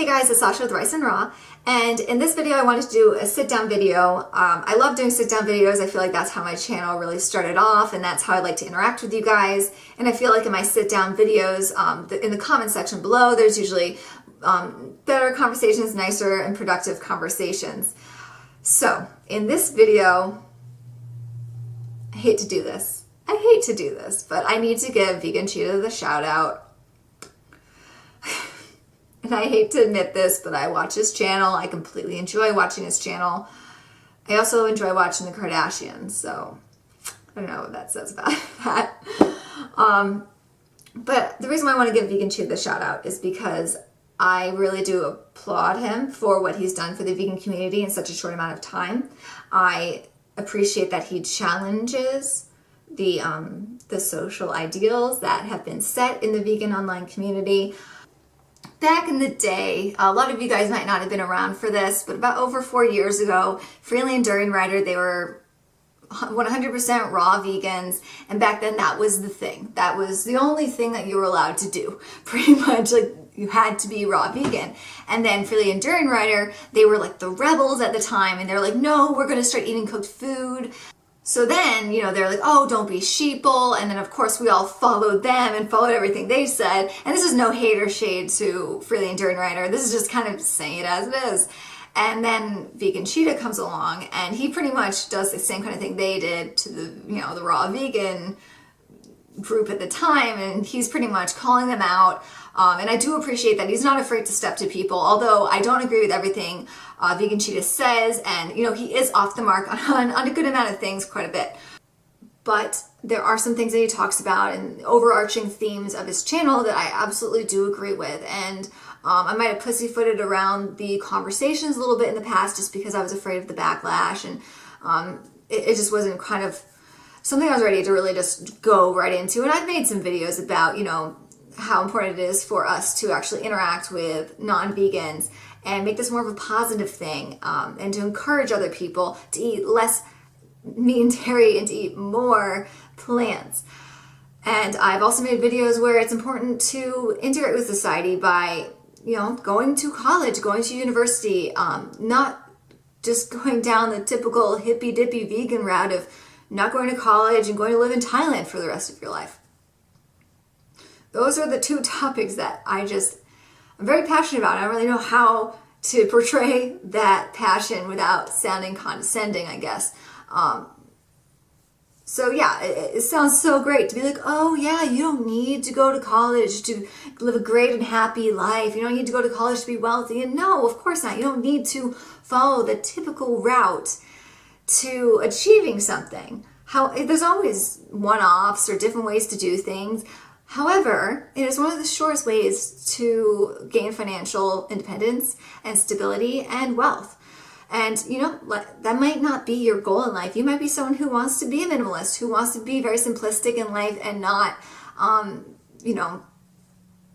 guys, it's Sasha with Rice and Raw, and in this video I wanted to do a sit-down video. I love doing sit-down videos. I feel like that's how my channel really started off, and that's how I like to interact with you guys. And I feel like in my sit-down videos, in the comment section below, there's usually better conversations, nicer and productive conversations. So in this video, I hate to do this. But I need to give Vegan Cheetah the shout out. And I hate to admit this, but I watch his channel. I completely enjoy watching his channel. I also enjoy watching the Kardashians, so I don't know what that says about that. But the reason why I want to give Vegan Cheetah the shout out is because I really do applaud him for what he's done for the vegan community in such a short amount of time. I appreciate that he challenges the social ideals that have been set in the vegan online community. Back in the day, a lot of you guys might not have been around for this, but about over 4 years ago, Freely Enduring Rider, they were 100% raw vegans, and back then that was the thing. That was the only thing that you were allowed to do. Pretty much, like, you had to be raw vegan. And then Freely Enduring Rider, they were like the rebels at the time, and they're like, no, we're gonna start eating cooked food. So then, you know, they're like, oh, don't be sheeple. And then, of course, we all followed them and followed everything they said. And this is no hate or shade to Freely Enduring Rider. This is just kind of saying it as it is. And then Vegan Cheetah comes along, and he pretty much does the same kind of thing they did to the, you know, the raw vegan group at the time. And he's pretty much calling them out. And I do appreciate that he's not afraid to step to people, although I don't agree with everything Vegan Cheetah says, and you know, he is off the mark on a good amount of things, quite a bit. But there are some things that he talks about and overarching themes of his channel that I absolutely do agree with. And I might have pussyfooted around the conversations a little bit in the past just because I was afraid of the backlash, and it just wasn't kind of something I was ready to really just go right into. And I've made some videos about, you know, how important it is for us to actually interact with non-vegans and make this more of a positive thing, and to encourage other people to eat less meat and dairy and to eat more plants. And I've also made videos where it's important to integrate with society by, you know, going to college, going to university, not just going down the typical hippy-dippy vegan route of not going to college and going to live in Thailand for the rest of your life. Those are the two topics that I'm very passionate about. I don't really know how to portray that passion without sounding condescending, I guess. So yeah, it sounds so great to be like, oh yeah, you don't need to go to college to live a great and happy life. You don't need to go to college to be wealthy. And no, of course not. You don't need to follow the typical route to achieving something. There's always one-offs or different ways to do things. However, it is one of the surest ways to gain financial independence and stability and wealth. And, you know, that might not be your goal in life. You might be someone who wants to be a minimalist, who wants to be very simplistic in life and not, you know,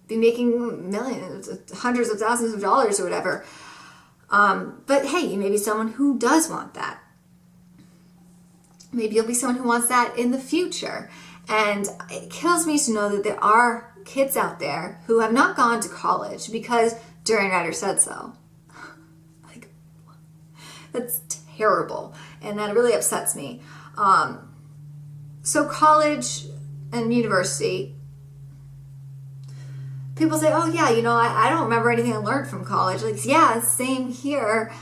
be making millions, hundreds of thousands of dollars or whatever. But hey, you may be someone who does want that. Maybe you'll be someone who wants that in the future. And it kills me to know that there are kids out there who have not gone to college because Enduring Rider said so. Like, that's terrible, and that really upsets me. So college and university, people say, oh yeah, you know, I don't remember anything I learned from college. Like, yeah, same here.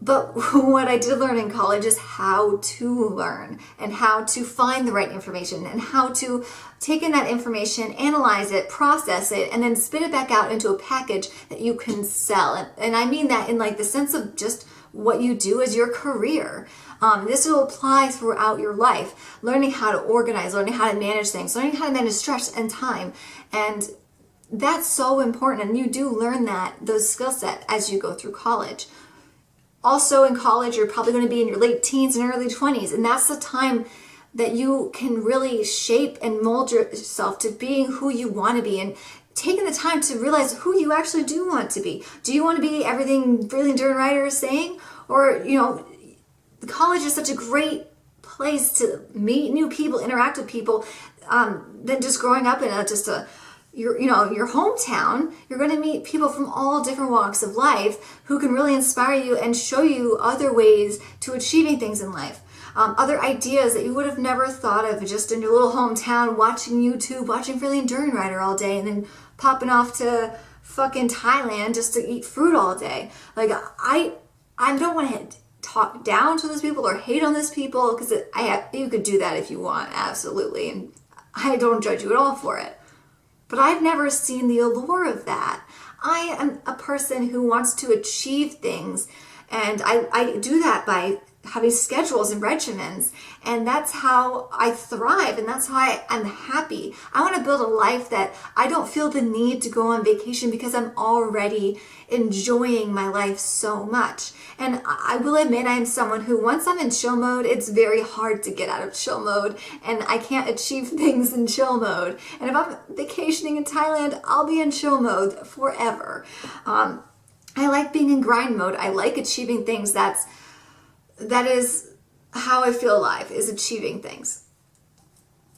But what I did learn in college is how to learn and how to find the right information and how to take in that information, analyze it, process it, and then spit it back out into a package that you can sell. And I mean that in like the sense of just what you do as your career. This will apply throughout your life. Learning how to organize, learning how to manage things, learning how to manage stress and time. And that's so important. And you do learn those skill sets as you go through college. Also in college, you're probably going to be in your late teens and early 20s, and that's the time that you can really shape and mold yourself to being who you want to be and taking the time to realize who you actually do want to be. Do you want to be everything Freely Enduring Rider is saying? Or, you know, college is such a great place to meet new people, interact with people, than just growing up in just a your hometown, you're going to meet people from all different walks of life who can really inspire you and show you other ways to achieving things in life. Other ideas that you would have never thought of just in your little hometown, watching YouTube, watching Freely Enduring Rider all day, and then popping off to fucking Thailand just to eat fruit all day. Like, I don't want to talk down to those people or hate on those people, because you could do that if you want, absolutely, and I don't judge you at all for it. But I've never seen the allure of that. I am a person who wants to achieve things, and I do that by having schedules and regimens, and that's how I thrive, and that's how I'm happy. I want to build a life that I don't feel the need to go on vacation because I'm already enjoying my life so much. And I will admit, I am someone who, once I'm in chill mode, it's very hard to get out of chill mode, and I can't achieve things in chill mode. And if I'm vacationing in Thailand, I'll be in chill mode forever. I like being in grind mode. I like achieving things. That is how I feel alive, is achieving things.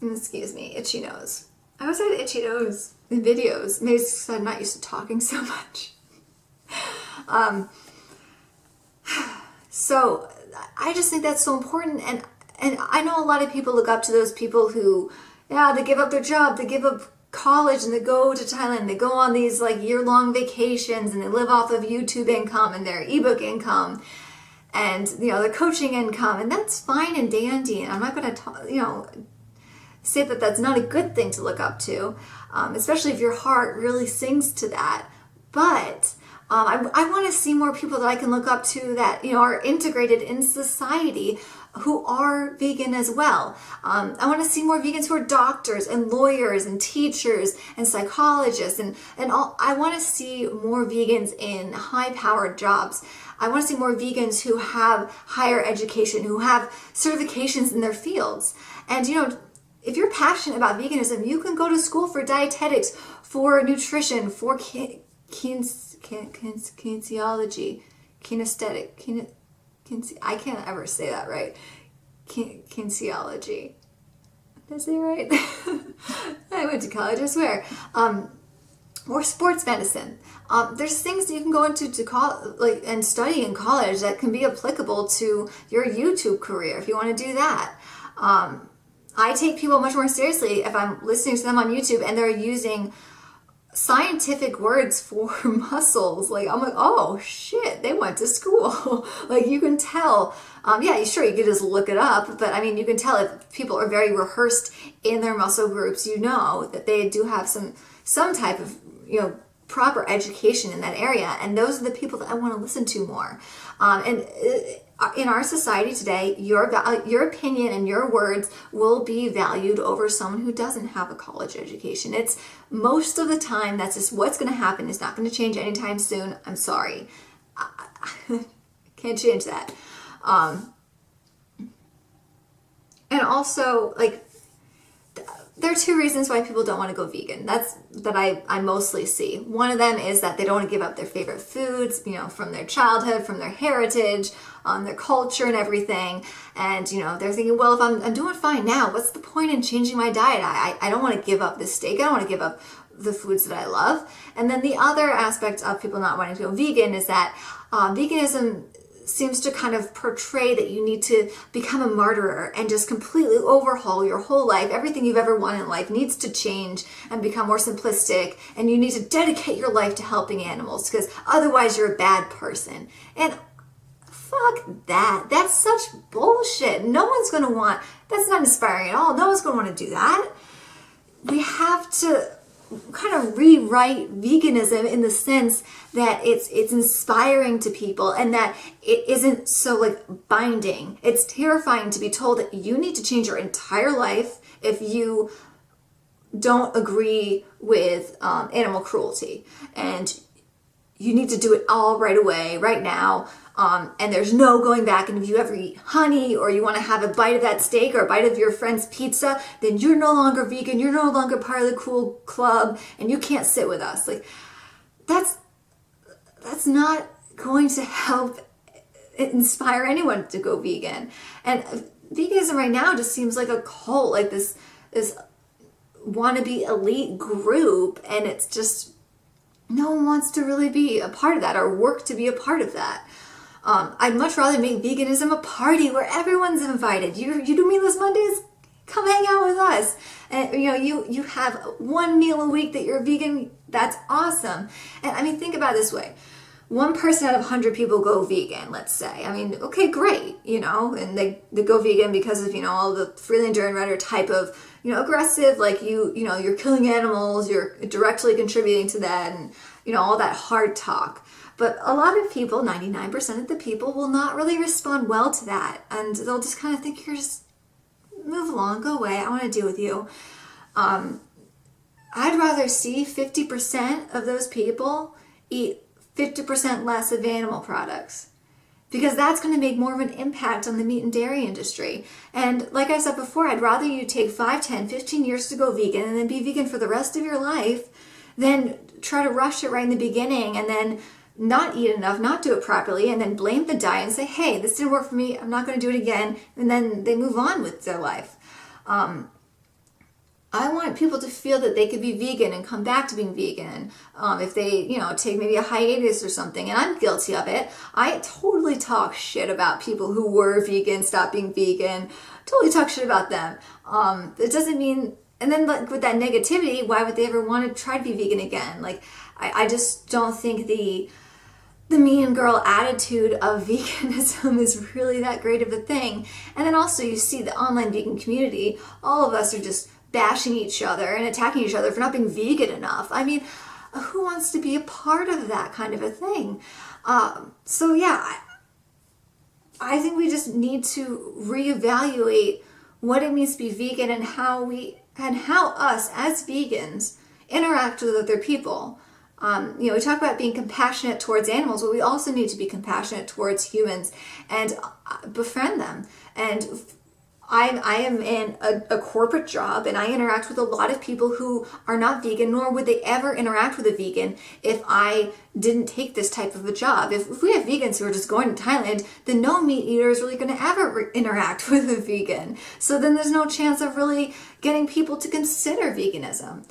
Excuse me, itchy nose. I always had itchy nose in videos. Maybe it's because I'm not used to talking so much. So I just think that's so important. And I know a lot of people look up to those people who, they give up their job, they give up college, and they go to Thailand, they go on these like year-long vacations, and they live off of YouTube income and their ebook income, and the coaching income, and that's fine and dandy. And I'm not going to say that that's not a good thing to look up to, especially if your heart really sings to that. But I want to see more people that I can look up to that are integrated in society, who are vegan as well. I want to see more vegans who are doctors and lawyers and teachers and psychologists, and all. I want to see more vegans in high-powered jobs. I want to see more vegans who have higher education, who have certifications in their fields. And if you're passionate about veganism, you can go to school for dietetics, for nutrition, for kinesiology, kinesthetic, I can't ever say that right. Kinesiology. Did I say it right? I went to college, I swear. Or sports medicine. There's things that you can go into and study in college that can be applicable to your YouTube career if you want to do that. I take people much more seriously if I'm listening to them on YouTube and they're using scientific words for muscles. Like, I'm like, oh shit, they went to school. Like, you can tell. Sure, you could just look it up, but I mean, you can tell if people are very rehearsed in their muscle groups, that they do have some type of proper education in that area, and those are the people that I want to listen to more. And in our society today, your opinion and your words will be valued over someone who doesn't have a college education. It's most of the time, that's just what's going to happen. It's not going to change anytime soon. I'm sorry. Can't change that. And also, there are two reasons why people don't want to go vegan. That I mostly see. One of them is that they don't want to give up their favorite foods, from their childhood, from their heritage, their culture and everything. And, they're thinking, well, if I'm doing fine now, what's the point in changing my diet? I don't want to give up the steak. I don't want to give up the foods that I love. And then the other aspect of people not wanting to go vegan is that veganism seems to kind of portray that you need to become a martyr and just completely overhaul your whole life. Everything you've ever wanted in life needs to change and become more simplistic, and you need to dedicate your life to helping animals, because otherwise you're a bad person. And fuck that. That's such bullshit. No one's going to want, that's not inspiring at all. No one's going to want to do that. We have to kind of rewrite veganism in the sense that it's inspiring to people, and that it isn't so binding. It's terrifying to be told that you need to change your entire life if you don't agree with animal cruelty, and you need to do it all right away, right now. And there's no going back. And if you ever eat honey, or you want to have a bite of that steak or a bite of your friend's pizza, then you're no longer vegan. You're no longer part of the cool club, and you can't sit with us. That's not going to help inspire anyone to go vegan. And veganism right now just seems like a cult, this wannabe elite group, and it's just no one wants to really be a part of that or work to be a part of that. I'd much rather make veganism a party where everyone's invited. You do Meatless Mondays? Come hang out with us. And you have one meal a week that you're vegan. That's awesome. And I mean, think about it this way. One person out of 100 people go vegan, let's say. I mean, okay, great, and they go vegan because of, all the Freelander and Redder type of, aggressive, like you're killing animals, you're directly contributing to that, and, all that hard talk. But a lot of people, 99% of the people, will not really respond well to that. And they'll just kind of think you're just, move along, go away, I want to deal with you. I'd rather see 50% of those people eat 50% less of animal products, because that's going to make more of an impact on the meat and dairy industry. And like I said before, I'd rather you take 5, 10, 15 years to go vegan and then be vegan for the rest of your life than try to rush it right in the beginning and then not eat enough, not do it properly, and then blame the diet and say, hey, this didn't work for me, I'm not going to do it again, and then they move on with their life. I want people to feel that they could be vegan and come back to being vegan. If they, take maybe a hiatus or something, and I'm guilty of it. I totally talk shit about people who were vegan, stopped being vegan, totally talk shit about them. It doesn't mean, and then like, with that negativity, why would they ever want to try to be vegan again? Like, I just don't think the mean girl attitude of veganism is really that great of a thing. And then also you see the online vegan community, all of us are just bashing each other and attacking each other for not being vegan enough. I mean, who wants to be a part of that kind of a thing? So yeah, I think we just need to reevaluate what it means to be vegan and how us as vegans interact with other people. We talk about being compassionate towards animals, but we also need to be compassionate towards humans and befriend them. And I am in a corporate job, and I interact with a lot of people who are not vegan, nor would they ever interact with a vegan if I didn't take this type of a job. If we have vegans who are just going to Thailand, then no meat eater is really going to ever interact with a vegan. So then there's no chance of really getting people to consider veganism.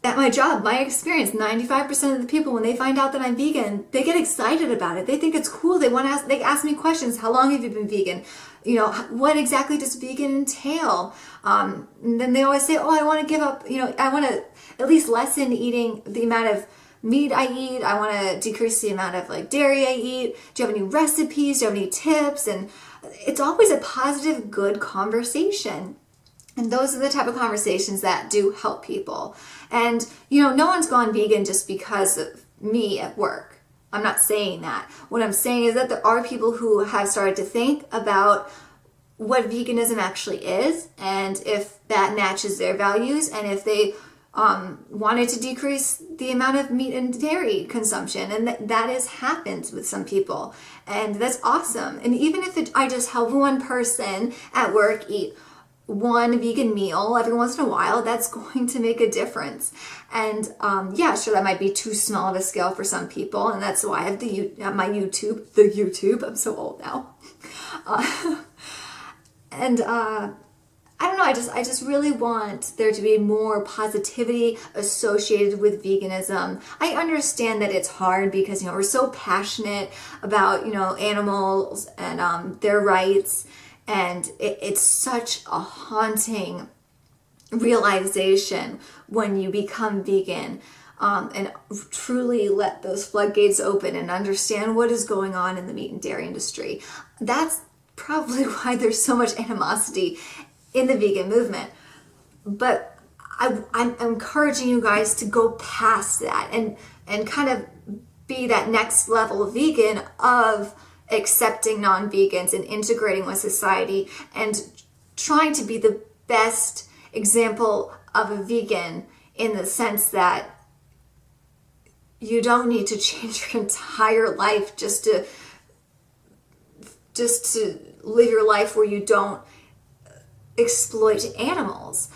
At my job, my experience, 95% of the people, when they find out that I'm vegan, they get excited about it. They think it's cool. They ask me questions. How long have you been vegan? What exactly does vegan entail? And then they always say, oh, I want to give up, I want to at least lessen eating the amount of meat I eat. I want to decrease the amount of dairy I eat. Do you have any recipes? Do you have any tips? And it's always a positive, good conversation. And those are the type of conversations that do help people. And, no one's gone vegan just because of me at work. I'm not saying that. What I'm saying is that there are people who have started to think about what veganism actually is, and if that matches their values, and if they wanted to decrease the amount of meat and dairy consumption. And that has happened with some people. And that's awesome. And even if I just help one person at work eat one vegan meal every once in a while, that's going to make a difference. And yeah, sure, that might be too small of a scale for some people, and that's why I have my YouTube. I'm so old now. And I don't know, I just really want there to be more positivity associated with veganism. I understand that it's hard because we're so passionate about animals and their rights. And it's such a haunting realization when you become vegan and truly let those floodgates open and understand what is going on in the meat and dairy industry. That's probably why there's so much animosity in the vegan movement. But I'm encouraging you guys to go past that and kind of be that next level of vegan of accepting non-vegans and integrating with society and trying to be the best example of a vegan in the sense that you don't need to change your entire life just to live your life where you don't exploit animals.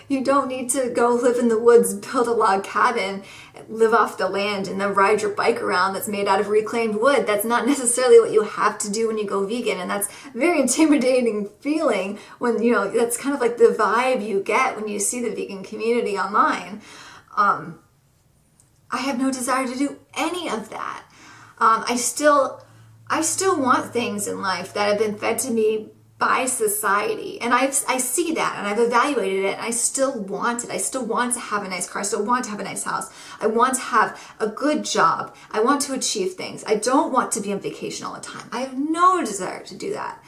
You don't need to go live in the woods, build a log cabin, live off the land, and then ride your bike around that's made out of reclaimed wood. That's not necessarily what you have to do when you go vegan, and that's a very intimidating feeling when, you know, that's kind of like the vibe you get when you see the vegan community online. I have no desire to do any of that. I still want things in life that have been fed to me by society, and I see that, and I've evaluated it, and I still want it. I still want to have a nice car. I still want to have a nice house. I want to have a good job. I want to achieve things. I don't want to be on vacation all the time. I have no desire to do that.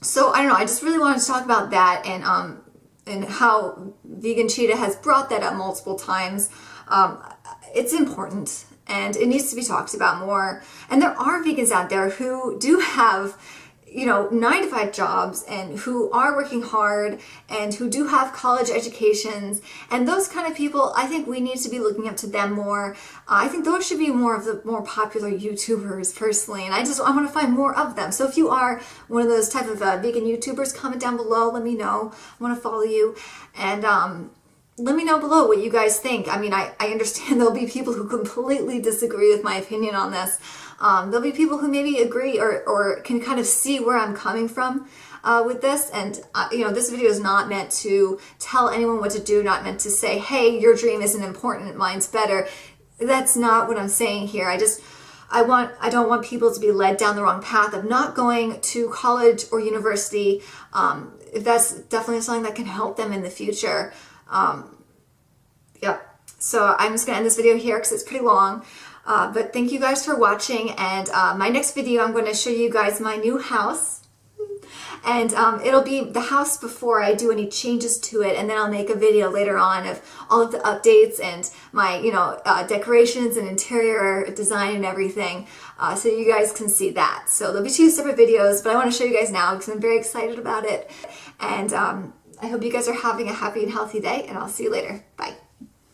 So I don't know. I just really wanted to talk about that, and how Vegan Cheetah has brought that up multiple times. It's important, and it needs to be talked about more. And there are vegans out there who do have, you know, 9-to-5 jobs, and who are working hard, and who do have college educations, and those kind of people, I think we need to be looking up to them more. I think those should be more of the more popular YouTubers personally, and I want to find more of them. So if you are one of those type of vegan YouTubers, comment down below, let me know. I want to follow you, and let me know below what you guys think. I mean, I understand there'll be people who completely disagree with my opinion on this. There'll be people who maybe agree or can kind of see where I'm coming from with this. And, you know, this video is not meant to tell anyone what to do, not meant to say, hey, your dream isn't important, mine's better. That's not what I'm saying here. I don't want people to be led down the wrong path of not going to college or university, if that's definitely something that can help them in the future. Yeah, so I'm just gonna end this video here because it's pretty long, but thank you guys for watching, and my next video I'm going to show you guys my new house, and it'll be the house before I do any changes to it, and then I'll make a video later on of all of the updates and my, you know, decorations and interior design and everything, so you guys can see that. So there'll be 2 separate videos, but I want to show you guys now because I'm very excited about it, and I hope you guys are having a happy and healthy day, and I'll see you later. Bye.